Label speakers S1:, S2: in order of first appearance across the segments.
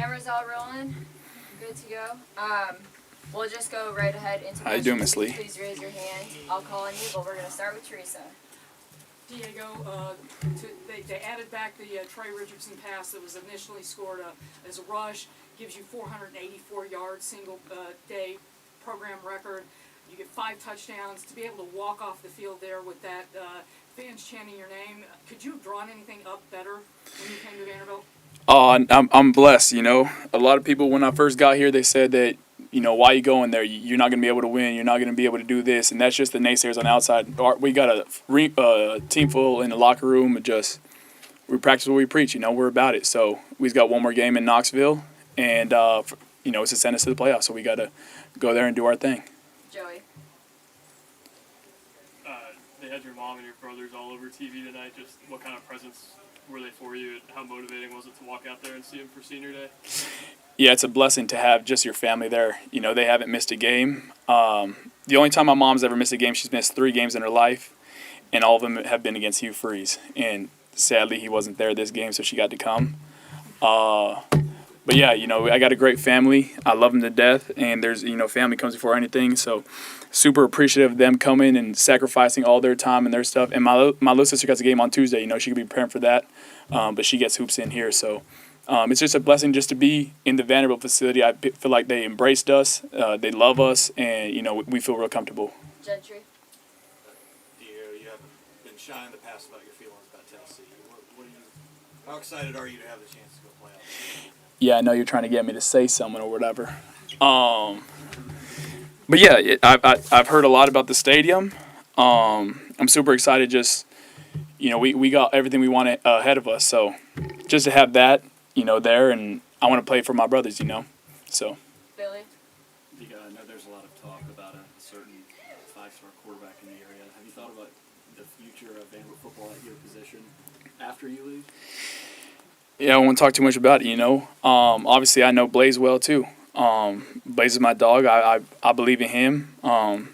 S1: Camera's all rolling. Good to go. We'll just go right ahead into
S2: How you doing, Miss Lee?
S1: Please raise your hand. I'll call on you, but we're going to start with Teresa.
S3: Diego, they added back the Trey Richardson pass that was initially scored as a rush. Gives you 484 yards, single-day program record. You get 5 touchdowns. To be able to walk off the field there with that, fans chanting your name, could you have drawn anything up better when you came to Vanderbilt?
S2: I'm blessed, you know. A lot of people, when I first got here, they said that, you know, why you going there? You're not going to be able to win. You're not going to be able to do this. And that's just the naysayers on the outside. We got a team full in the locker room. We practice what we preach. You know, we're about it. So we've got one more game in Knoxville. And, you know, it's to send us to the playoffs. So we got to go there and do our thing.
S1: Joey.
S4: They had your mom and your brothers all over TV tonight. Just what kind of presence were they for you? How motivating was it to walk out there and see them for senior day?
S2: Yeah, it's a blessing to have just your family there. You know, they haven't missed a game. The only time my mom's ever missed a game, she's missed 3 games in her life, and all of them have been against Hugh Freeze. And sadly, he wasn't there this game, so she got to come. But yeah, you know, I got a great family. I love them to death, and there's, you know, family comes before anything. So super appreciative of them coming and sacrificing all their time and their stuff. And my little sister got a game on Tuesday. You know, she could be preparing for that, but she gets hoops in here. So it's just a blessing just to be in the Vanderbilt facility. I feel like they embraced us, they love us, and, you know, we feel real comfortable.
S1: Gentry.
S5: You haven't been shy in the past about your feelings about Tennessee. How excited are you to have the chance to go play out?
S2: Yeah, I know you're trying to get me to say something or whatever. But yeah, I've heard a lot about the stadium. I'm super excited. Just, you know, we got everything we want ahead of us. So just to have that, you know, there, and I want to play for my brothers, you know. So.
S1: Billy.
S6: I know there's a lot of talk about a certain 5-star quarterback in the area. Have you thought about the future of Vanderbilt football at your position after you leave?
S2: Yeah, I won't talk too much about it, you know. Obviously, I know Blaze well, too. Blaze is my dog. I believe in him. And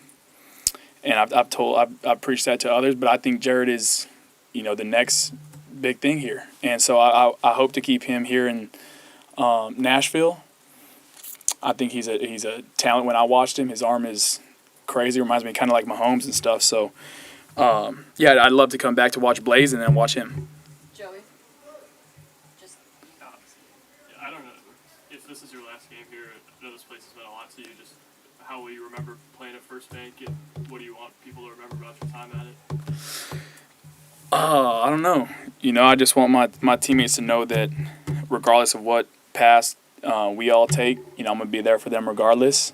S2: I've preached that to others, but I think Jared is, you know, the next big thing here. And so I hope to keep him here in Nashville. I think he's a talent. When I watched him, his arm is crazy. Reminds me kind of like Mahomes and stuff. So, yeah, I'd love to come back to watch Blaze and then watch him.
S1: Joey. Just.
S4: I don't know if this is your last game here. I know this place has meant a lot to you. Just how will you remember playing at First Bank, and what do you want people to remember about your time at it?
S2: I don't know. You know, I just want my teammates to know that regardless of what path we all take, you know, I'm going to be there for them regardless.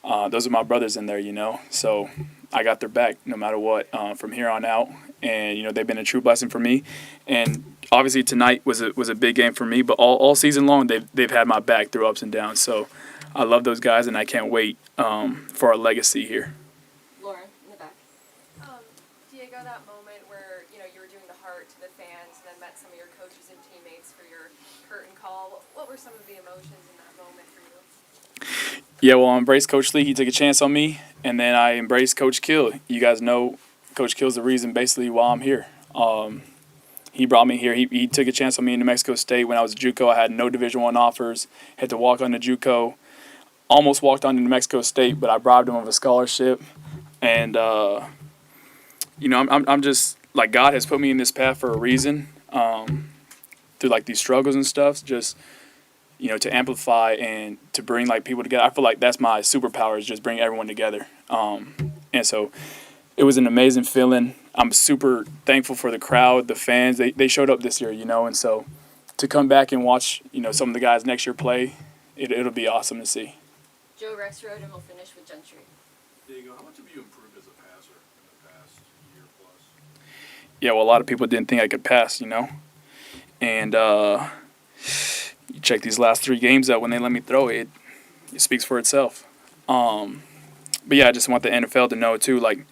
S2: Those are my brothers in there, you know. So I got their back no matter what from here on out. And, you know, they've been a true blessing for me. And obviously tonight was a big game for me. But all season long, they've had my back through ups and downs. So I love those guys, and I can't wait for our legacy here.
S1: Lauren, in the back.
S7: Diego, that moment where, you know, you were doing the heart to the fans and then met some of your coaches and teammates for your curtain call. What were some of the emotions in that moment for you?
S2: Yeah, well, I embraced Coach Lee. He took a chance on me, and then I embraced Coach Kill. You guys know Coach Kill's the reason basically why I'm here. He brought me here. He took a chance on me in New Mexico State when I was a JUCO. I had no Division I offers. Had to walk on to JUCO. Almost walked on to New Mexico State, but I bribed him of a scholarship. And you know, I'm just like, God has put me in this path for a reason. Through like these struggles and stuff, just, you know, to amplify and to bring like people together. I feel like that's my superpower, is just bring everyone together. And so it was an amazing feeling. I'm super thankful for the crowd, the fans. They showed up this year, you know, and so to come back and watch, you know, some of the guys next year play, it'll be awesome to see.
S1: Joe Rexroad, and we'll finish with Gentry.
S5: Diego, how much have you improved as a passer in the past year plus?
S2: Yeah, well, a lot of people didn't think I could pass, you know. And you check these last 3 games out, when they let me throw it, it speaks for itself. But yeah, I just want the NFL to know too, like,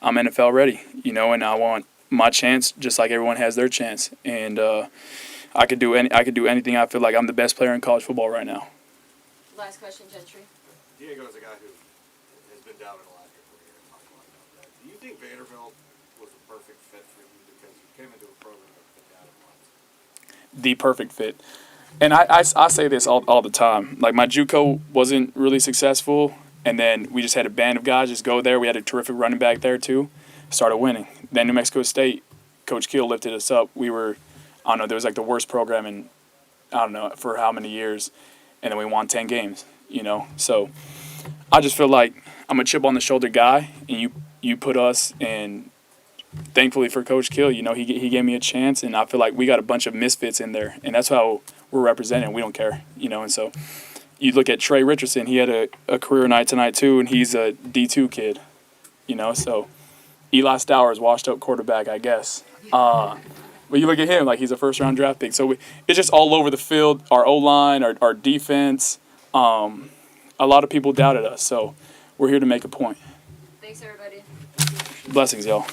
S2: I'm NFL ready, you know, and I want my chance just like everyone has their chance. And I could do anything. I feel like I'm the best player in college football right now.
S1: Last question, Gentry.
S5: Diego is a guy who has been down in a lot of your career and talked a lot about that. Do you think Vanderbilt was the perfect fit for you because you came into a program that's been down in a lot?
S2: The perfect fit. And I say this all the time. Like, my JUCO wasn't really successful, and then we just had a band of guys just go there. We had a terrific running back there too. Started winning. Then New Mexico State, Coach Keel lifted us up. We were, I don't know, there was like the worst program in, I don't know, for how many years, and then we won 10 games. So I just feel like I'm a chip on the shoulder guy, and you put us in. Thankfully for Coach Keel, he gave me a chance, and I feel like we got a bunch of misfits in there, and that's how we're represented. We don't care, and so you look at Trey Richardson. He had a career night tonight too, and he's a D2 kid, So Eli Stowers, washed up quarterback, I guess. But you look at him, like, he's a first-round draft pick. So it's just all over the field. Our O-line, our defense. A lot of people doubted us, so we're here to make a point.
S1: Thanks, everybody.
S2: Blessings, y'all.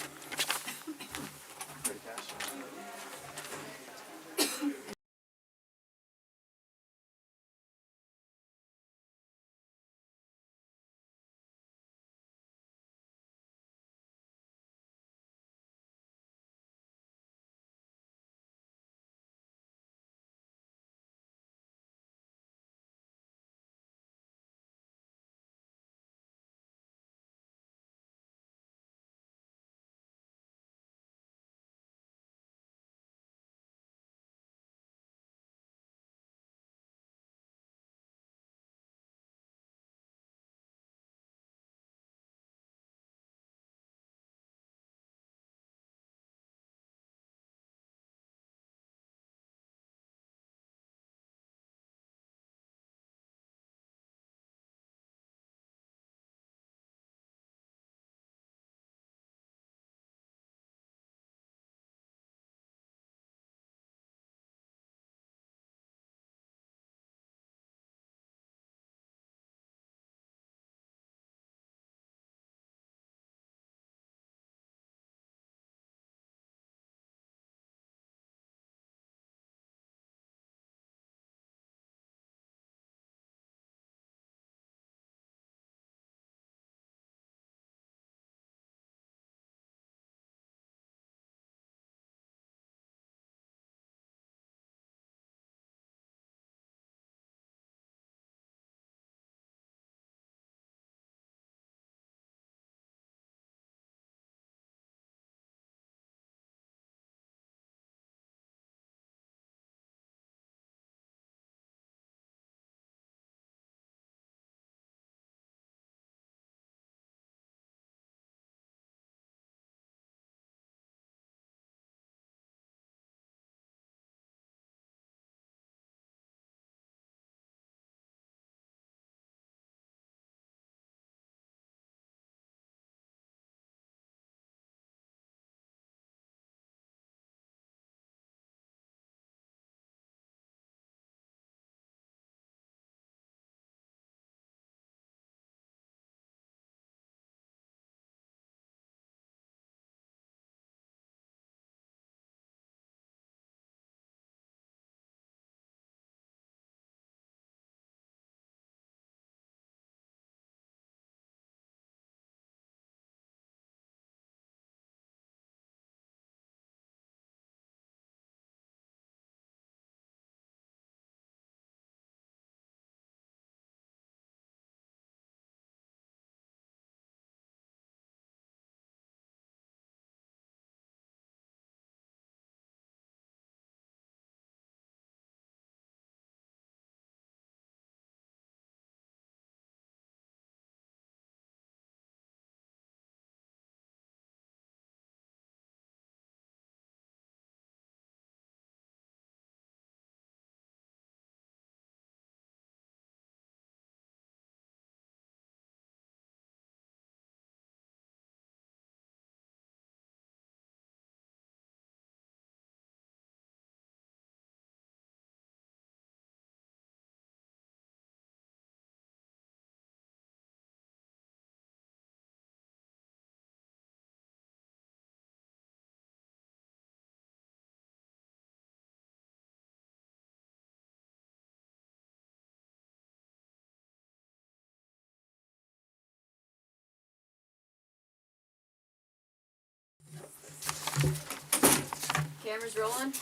S1: Cameras rolling.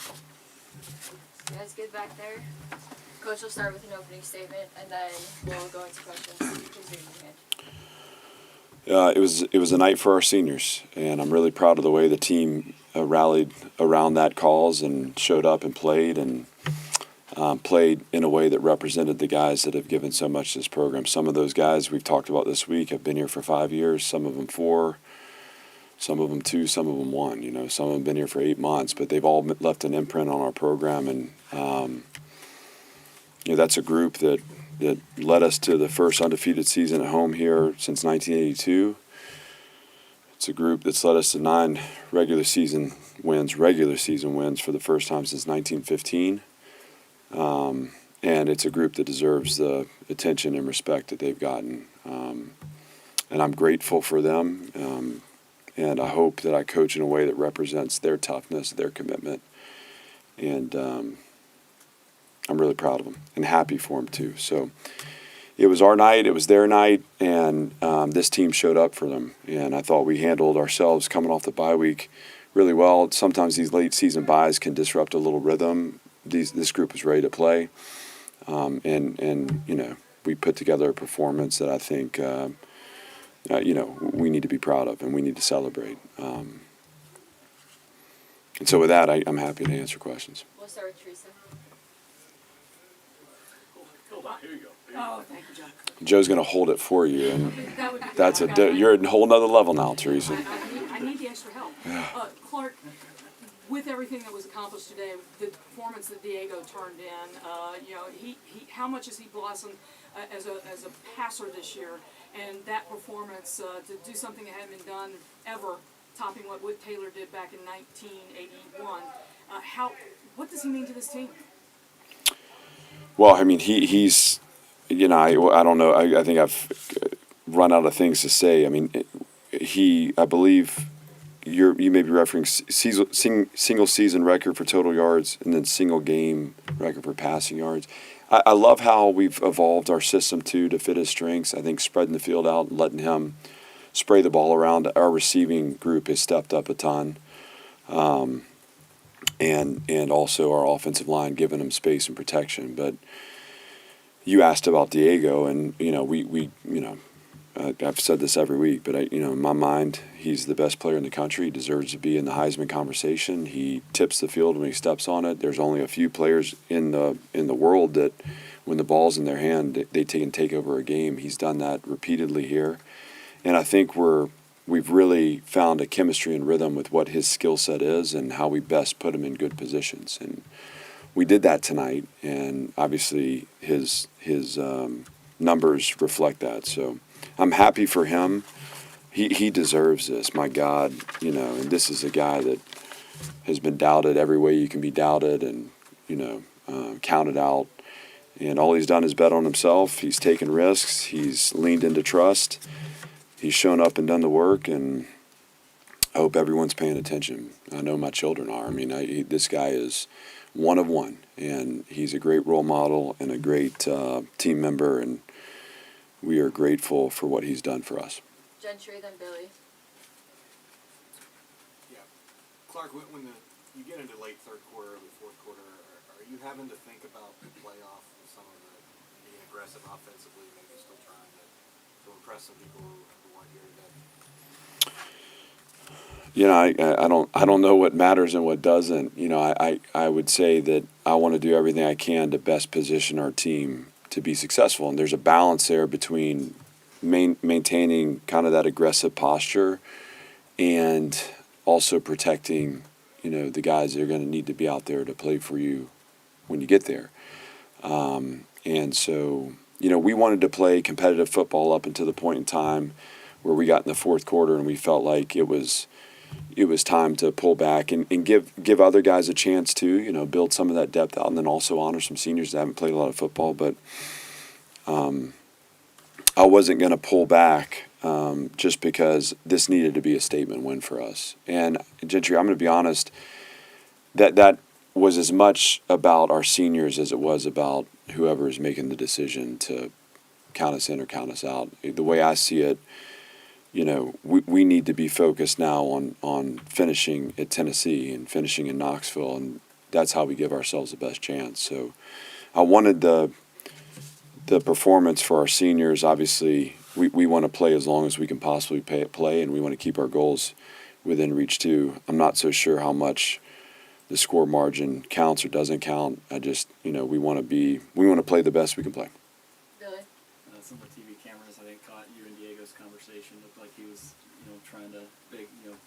S1: You guys good back there? Coach will start with an opening statement, and then we'll go into questions. Please raise your hand.
S8: It was a night for our seniors, and I'm really proud of the way the team rallied around that cause and showed up and played played in a way that represented the guys that have given so much to this program. Some of those guys we've talked about this week have been here for 5 years, some of them 4, some of them 2, some of them 1. You know, some of them been here for 8 months, but they've all left an imprint on our program, and you know, that's a group that led us to the first undefeated season at home here since 1982. It's a group that's led us to 9 regular season wins for the first time since 1915. And it's a group that deserves the attention and respect that they've gotten. And I'm grateful for them. And I hope that I coach in a way that represents their toughness, their commitment. And I'm really proud of them and happy for them too. So it was our night, it was their night, and this team showed up for them. And I thought we handled ourselves coming off the bye week really well. Sometimes these late season byes can disrupt a little rhythm. This group was ready to play, and you know, we put together a performance that I think you know, we need to be proud of and we need to celebrate. And so with that, I'm happy to answer questions.
S1: We'll start with Teresa.
S6: Here you go.
S3: Oh, thank you, John.
S8: Joe's going to hold it for you, and
S3: That would be
S8: that's
S3: good.
S8: you're at a whole nother level now, Teresa.
S3: I need the extra help. Clark, with everything that was accomplished today, the performance that Diego turned in, you know, how much has he blossomed as a passer this year? And that performance to do something that hadn't been done ever, topping what Whit Taylor did back in 1981. What does he mean to this team?
S8: Well, I mean, he's, you know, I don't know. I think I've run out of things to say. I mean, I believe you may be referencing single season record for total yards and then single game record for passing yards. I love how we've evolved our system too to fit his strengths. I think spreading the field out and letting him spray the ball around. Our receiving group has stepped up a ton. And also our offensive line giving him space and protection. But you asked about Diego, and you know we you know I've said this every week, but you know, in my mind, he's the best player in the country. He deserves to be in the Heisman conversation. He tips the field when he steps on it. There's only a few players in the world that, when the ball's in their hand, they can take over a game. He's done that repeatedly here, and I think we've really found a chemistry and rhythm with what his skill set is and how we best put him in good positions. And we did that tonight, and obviously his numbers reflect that. So I'm happy for him. He deserves this. My God, you know, and this is a guy that has been doubted every way you can be doubted, and you know, counted out. And all he's done is bet on himself. He's taken risks. He's leaned into trust. He's shown up and done the work, and I hope everyone's paying attention. I know my children are. I mean, this guy is one of one, and he's a great role model and a great team member, and we are grateful for what he's done for us.
S1: Gentry, then Billy.
S5: Yeah, Clark, when you get into late third quarter, early fourth quarter, are you having to think about the playoff and some of being aggressive offensively, maybe still trying to impress some people who weren't here today?
S8: You know, I don't know what matters and what doesn't. You know, I would say that I want to do everything I can to best position our team to be successful, and there's a balance there between maintaining kind of that aggressive posture and also protecting, you know, the guys that are going to need to be out there to play for you when you get there. And so, you know, we wanted to play competitive football up until the point in time where we got in the fourth quarter and we felt like it was time to pull back and give other guys a chance to, you know, build some of that depth out, and then also honor some seniors that haven't played a lot of football. But I wasn't going to pull back just because this needed to be a statement win for us. And Gentry, I'm going to be honest, that was as much about our seniors as it was about whoever is making the decision to count us in or count us out. The way I see it, you know, we need to be focused now on finishing at Tennessee and finishing in Knoxville, that's how we give ourselves the best chance. So I wanted the performance for our seniors. Obviously, we want to play as long as we can possibly play, and we want to keep our goals within reach too. I'm not so sure how much the score margin counts or doesn't count. I just, we want to play the best we can play.
S1: Billy?
S6: Some of the TV cameras, I think, caught you and Diego's conversation. Looked like he was, trying to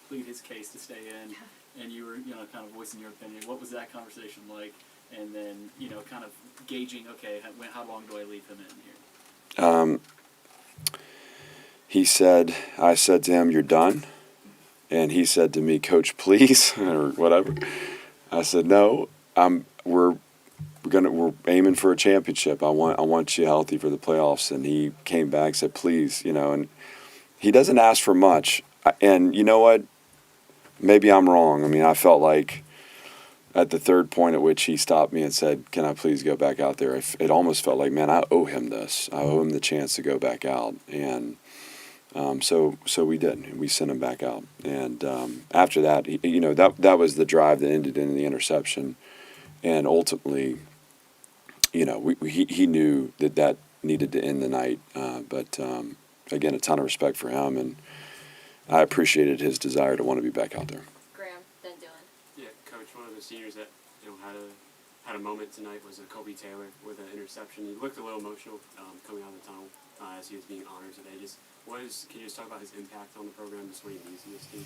S6: plead his case to stay in, and you were, kind of voicing your opinion. What was that conversation like? And then, kind of gauging, okay, how long do I leave him in here?
S8: I said to him, "You're done," and he said to me, "Coach, please," or whatever. I said, "No, we're aiming for a championship. I want you healthy for the playoffs." And he came back and said, "Please," and he doesn't ask for much. And you know what? Maybe I'm wrong. I mean, I felt like at the third point at which he stopped me and said, "Can I please go back out there?" It almost felt like, man, I owe him this. I owe him the chance to go back out. And so we did. We sent him back out. And after that, that was the drive that ended in the interception. And ultimately, he knew that needed to end the night. But again, a ton of respect for him, and I appreciated his desire to want to be back out there.
S1: Graham, then Dylan.
S9: Yeah, Coach, one of the seniors that had a moment tonight was Kobe Taylor with an interception. He looked a little emotional coming out of the tunnel as he was being honored today. Can you just talk about his impact on the program, just what he means to this team?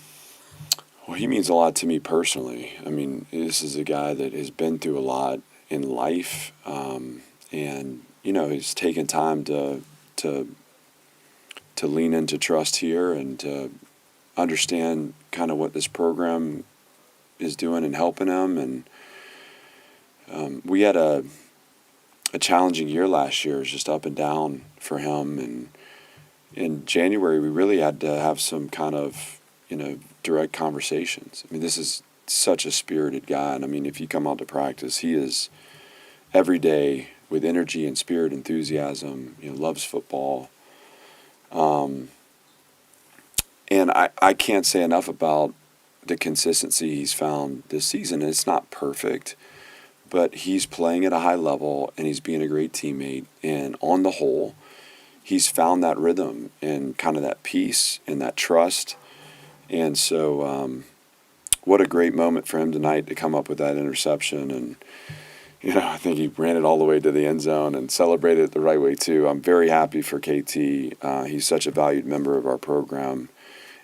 S8: Well, he means a lot to me personally. I mean, this is a guy that has been through a lot in life, and he's taken time to lean into trust here and to understand kind of what this program is doing and helping him. And we had a challenging year last year. It was just up and down for him. And in January, we really had to have some kind of, direct conversations. I mean, this is such a spirited guy. And I mean, if you come out to practice, he is every day with energy and spirit, enthusiasm, loves football. And I can't say enough about the consistency he's found this season. It's not perfect, but he's playing at a high level and he's being a great teammate. And on the whole, he's found that rhythm and kind of that peace and that trust. And so what a great moment for him tonight to come up with that interception. And, I think he ran it all the way to the end zone and celebrated it the right way too. I'm very happy for KT. He's such a valued member of our program.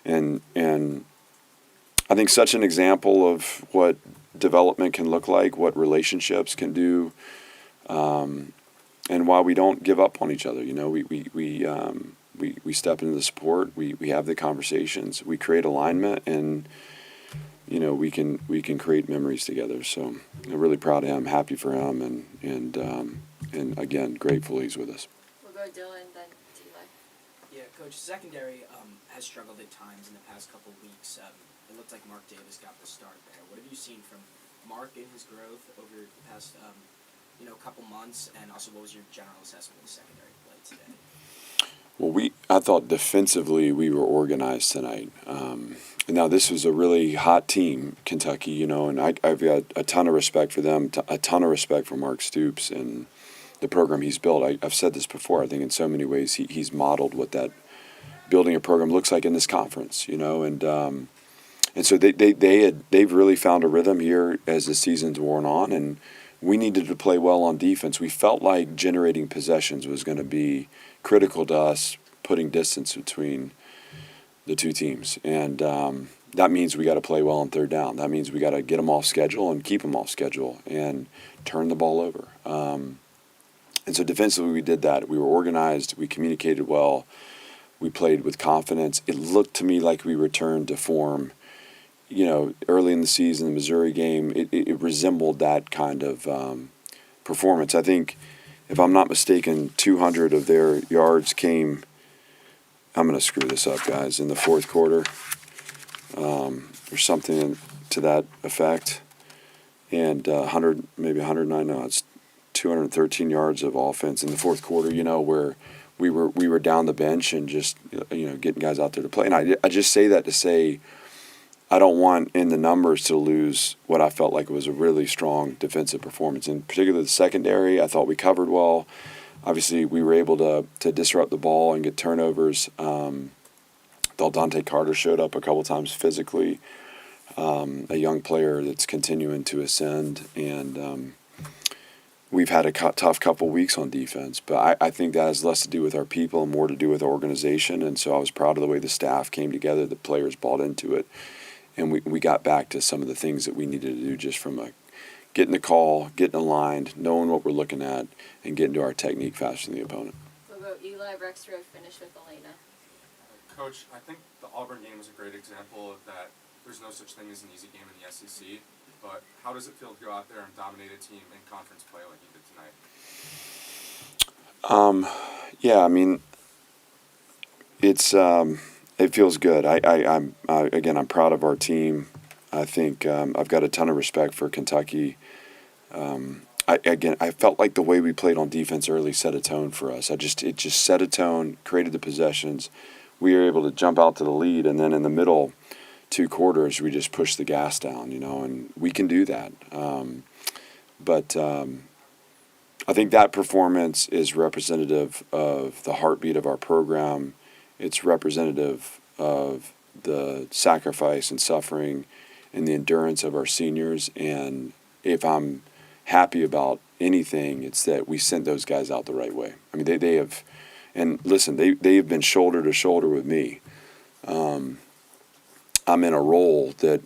S8: And I think such an example of what development can look like, what relationships can do, and why we don't give up on each other. We step into the support, we have the conversations, we create alignment, and we can create memories together. So I'm really proud of him, happy for him, and again, grateful he's with us.
S1: We'll go Dylan, then Eli.
S10: Yeah, Coach, secondary has struggled at times in the past couple of weeks. It looked like Mark Davis got the start there. What have you seen from Mark in his growth over the past couple months, and also what was your general assessment of the secondary play today?
S8: Well, I thought defensively we were organized tonight. Now this was a really hot team, Kentucky, and I've got a ton of respect for them, a ton of respect for Mark Stoops and the program he's built. I've said this before. I think in so many ways he's modeled what that building a program looks like in this conference, and so they've really found a rhythm here as the season's worn on, and we needed to play well on defense. We felt like generating possessions was going to be critical to us, putting distance between the two teams. And that means we got to play well on third down. That means we got to get them off schedule and keep them off schedule and turn the ball over. And so defensively we did that. We were organized. We communicated well. We played with confidence. It looked to me like we returned to form. Early in the season, the Missouri game, it resembled that kind of performance. I think, if I'm not mistaken, 200 of their yards came, I'm going to screw this up, guys, in the fourth quarter or something to that effect. And 109, no, it's 213 yards of offense in the fourth quarter, where we were down the bench and just, getting guys out there to play. And I just say that to say, I don't want in the numbers to lose what I felt like was a really strong defensive performance. In particular, the secondary, I thought we covered well. Obviously, we were able to disrupt the ball and get turnovers. Thought Dante Carter showed up a couple times physically, a young player that's continuing to ascend. And we've had a tough couple weeks on defense. But I think that has less to do with our people and more to do with our organization. And so I was proud of the way the staff came together, the players bought into it. And we got back to some of the things that we needed to do just from getting the call, getting aligned, knowing what we're looking at, and getting to our technique faster than the opponent.
S1: What about Eli Rexroad finish with Elena?
S11: Coach, I think the Auburn game was a great example of that. There's no such thing as an easy game in the SEC, but how does it feel to go out there and dominate a team in conference play like you did tonight?
S8: Yeah, I mean, it feels good. I'm proud of our team. I think I've got a ton of respect for Kentucky. I felt like the way we played on defense early set a tone for us. It just set a tone, created the possessions. We were able to jump out to the lead, and then in the middle 2 quarters, we just pushed the gas down, and we can do that. But I think that performance is representative of the heartbeat of our program. It's representative of the sacrifice and suffering and the endurance of our seniors. And if I'm happy about anything, it's that we sent those guys out the right way. I mean, they have, and listen, they have been shoulder to shoulder with me. I'm in a role that,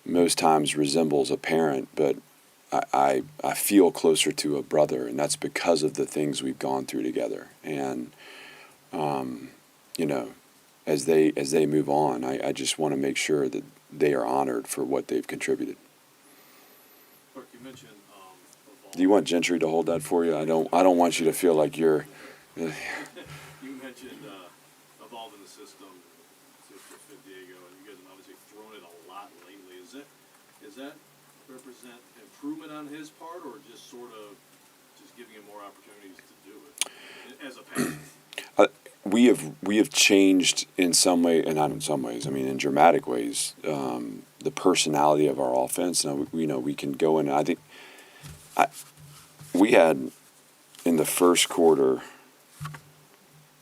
S8: most times resembles a parent, but I feel closer to a brother, and that's because of the things we've gone through together. And as they move on, I just want to make sure that they are honored for what they've contributed.
S12: Look, you mentioned
S8: Do you want Gentry to hold that for you? I don't want you to feel like you're.
S12: you mentioned evolving the system to fit Diego, and you guys have obviously thrown it a lot lately. Does that represent improvement on his part, or just sort of just giving him more opportunities to do it as a passer?
S8: We have changed in some way, and not in some ways. I mean, in dramatic ways, the personality of our offense. Now we can go in. I think we had in the first quarter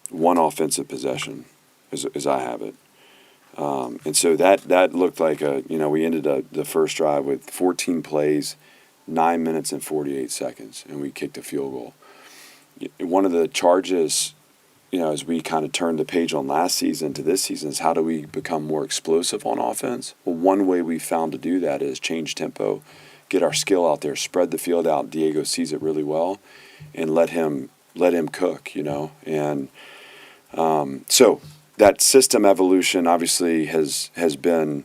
S8: 1 offensive possession, as I have it, and so that looked like we ended the first drive with 14 plays, 9 minutes and 48 seconds, and we kicked a field goal. One of the charges, as we kind of turned the page on last season to this season, is how do we become more explosive on offense? Well, one way we found to do that is change tempo, get our skill out there, spread the field out. Diego sees it really well, and let him cook, And so that system evolution obviously has been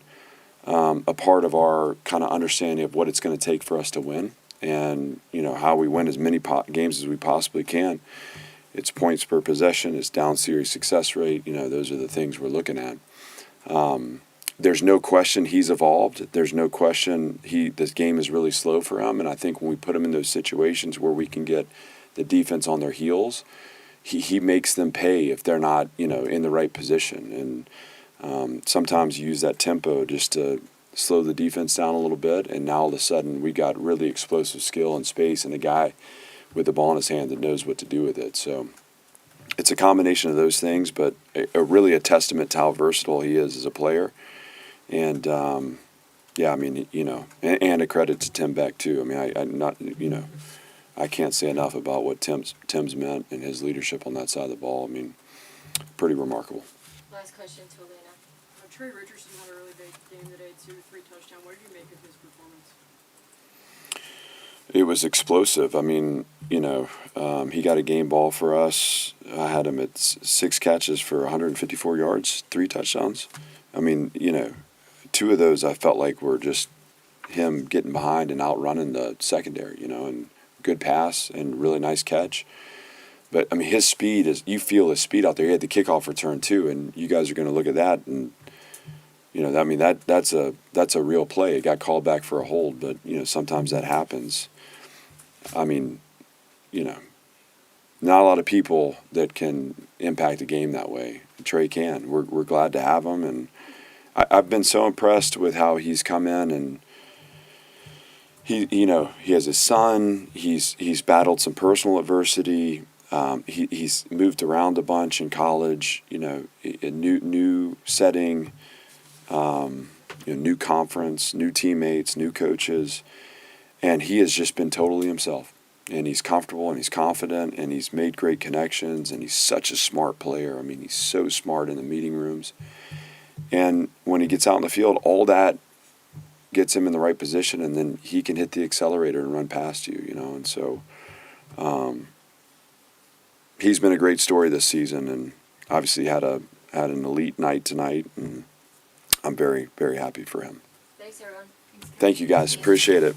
S8: a part of our kind of understanding of what it's going to take for us to win, and how we win as many games as we possibly can. It's points per possession, it's down series success rate. Those are the things we're looking at. There's no question he's evolved. There's no question this game is really slow for him. And I think when we put him in those situations where we can get the defense on their heels, he makes them pay if they're not, in the right position. And sometimes you use that tempo just to slow the defense down a little bit. And now all of a sudden we got really explosive skill and space and a guy with the ball in his hand that knows what to do with it. So it's a combination of those things, but really a testament to how versatile he is as a player. And and a credit to Tim Beck too. I mean, I can't say enough about what Tim's meant and his leadership on that side of the ball. I mean, pretty remarkable.
S1: Last question to Elena.
S3: Trey Richardson had a really big game today, 3 touchdowns. What did you make of his performance?
S8: It was explosive. I mean, he got a game ball for us. I had him at 6 catches for 154 yards, 3 touchdowns. I mean, 2 of those I felt like were just him getting behind and outrunning the secondary, and good pass and really nice catch. But, I mean, his speed you feel his speed out there. He had the kickoff return too, and you guys are going to look at that and, that's a real play. It got called back for a hold, but, sometimes that happens. I mean, not a lot of people that can impact a game that way. Trey can. We're glad to have him, and I've been so impressed with how he's come in, and he has his son. He's battled some personal adversity. He's moved around a bunch in college. A new setting, new conference, new teammates, new coaches, and he has just been totally himself. And he's comfortable and he's confident and he's made great connections and he's such a smart player. I mean, he's so smart in the meeting rooms. And when he gets out in the field, all that gets him in the right position, and then he can hit the accelerator and run past you, And so he's been a great story this season, and obviously had an elite night tonight, and I'm very, very happy for him.
S1: Thanks, everyone.
S8: Thank you, guys. Appreciate it.